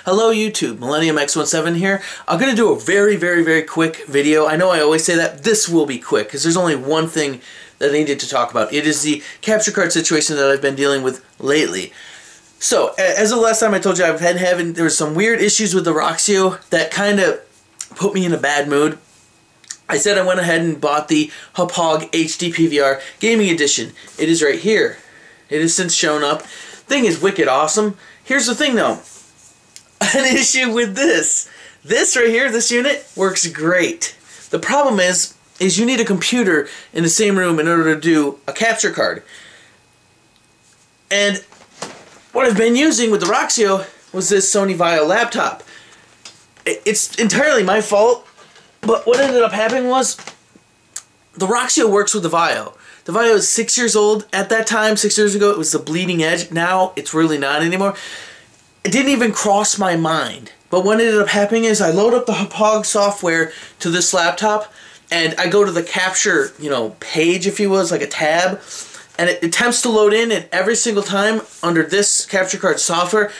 Hello YouTube, Millennium X17 here. I'm going to do a very quick video. I know I always say that. This will be quick because there's only one thing that I needed to talk about. It is the capture card situation that I've been dealing with lately. So, as of the last time I told you, there was some weird issues with the Roxio that kind of put me in a bad mood. I said I went ahead and bought the Hauppauge HD PVR Gaming Edition. It is right here. It has since shown up. Thing is wicked awesome. Here's the thing though. An issue with this. This right here, this unit, works great. The problem is you need a computer in the same room in order to do a capture card. And what I've been using with the Roxio was this Sony Vaio laptop. It's entirely my fault, but what ended up happening was the Roxio works with the Vaio. The Vaio is 6 years old. At that time, 6 years ago, it was the bleeding edge. Now, it's really not anymore. It didn't even cross my mind. But what ended up happening is I load up the Hauppauge software to this laptop, and I go to the capture, page, if you will, it's like a tab, and it attempts to load in, and every single time under this capture card software,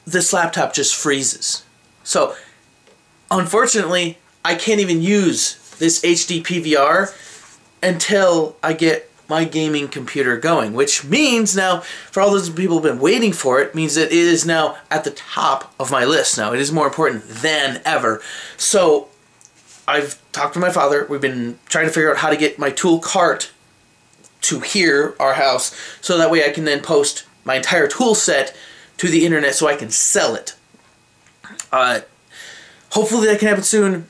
this laptop just freezes. So, unfortunately, I can't even use this HD PVR until I get my gaming computer going, which means now, for all those people who've been waiting for it, means that it is now at the top of my list now. It is more important than ever. So, I've talked to my father. We've been trying to figure out how to get my tool cart to here, our house, so that way I can then post my entire tool set to the internet so I can sell it. Hopefully that can happen soon.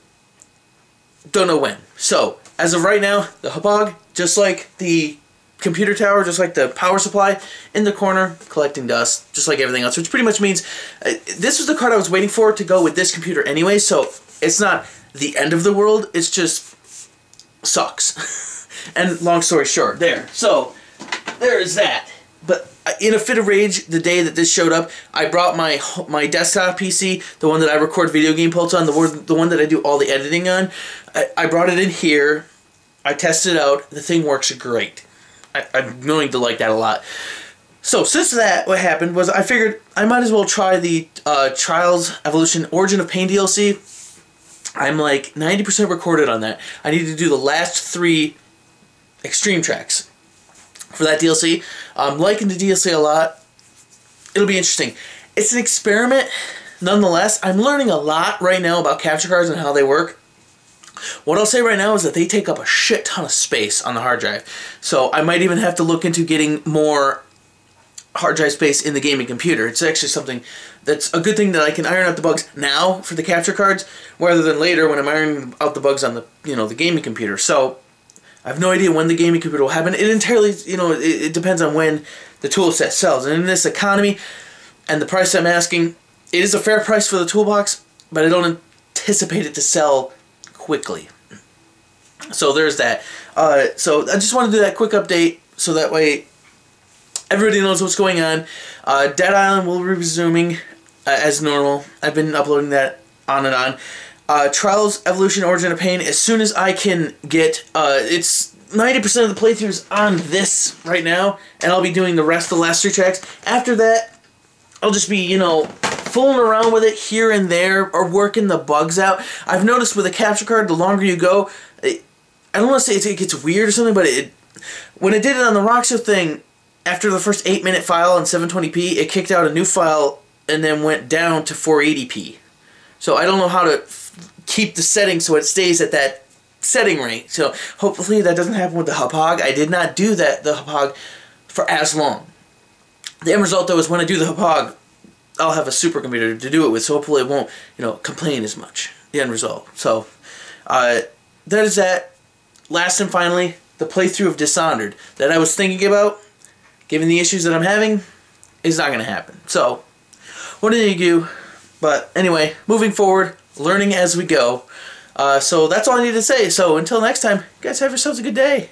Don't know when. So, as of right now, the Hauppauge, just like the computer tower, just like the power supply, in the corner, collecting dust, just like everything else, which pretty much means this was the card I was waiting for to go with this computer anyway, so it's not the end of the world, it's just sucks. And long story short, there. So, there is that. But in a fit of rage, the day that this showed up, I brought my desktop PC, the one that I record video game pults on, the one that I do all the editing on. I brought it in here. I tested it out. The thing works great. I'm going to like that a lot. So since that, what happened was I figured I might as well try the Trials Evolution Origin of Pain DLC. I'm like 90% recorded on that. I need to do the last 3 extreme tracks for that DLC. I'm liking the DLC a lot. It'll be interesting. It's an experiment, nonetheless. I'm learning a lot right now about capture cards and how they work. What I'll say right now is that they take up a shit ton of space on the hard drive. So I might even have to look into getting more hard drive space in the gaming computer. It's actually something that's a good thing that I can iron out the bugs now for the capture cards, rather than later when I'm ironing out the bugs on the the gaming computer. So I have no idea when the gaming computer will happen. It entirely, it depends on when the tool set sells. And in this economy and the price I'm asking, it is a fair price for the toolbox, but I don't anticipate it to sell quickly. So there's that. So I just want to do that quick update so that way everybody knows what's going on. Dead Island will be resuming as normal. I've been uploading that on and on. Trials Evolution Origin of Pain, as soon as I can get, it's 90% of the playthroughs on this right now, and I'll be doing the rest of the last 3 tracks. After that, I'll just be, fooling around with it here and there, or working the bugs out. I've noticed with a capture card, the longer you go, I don't want to say it gets weird or something, but when it did it on the Roxio thing, after the first 8-minute file on 720p, it kicked out a new file and then went down to 480p. So I don't know how to keep the setting so it stays at that setting rate. So hopefully that doesn't happen with the Hauppauge. I did not do the Hauppauge for as long. The end result though is when I do the Hauppauge, I'll have a supercomputer to do it with, so hopefully it won't, complain as much. The end result. So that is that. Last and finally, the playthrough of Dishonored that I was thinking about, given the issues that I'm having, is not going to happen. So, what do you do? But anyway, moving forward, learning as we go. So that's all I need to say. So until next time, you guys have yourselves a good day.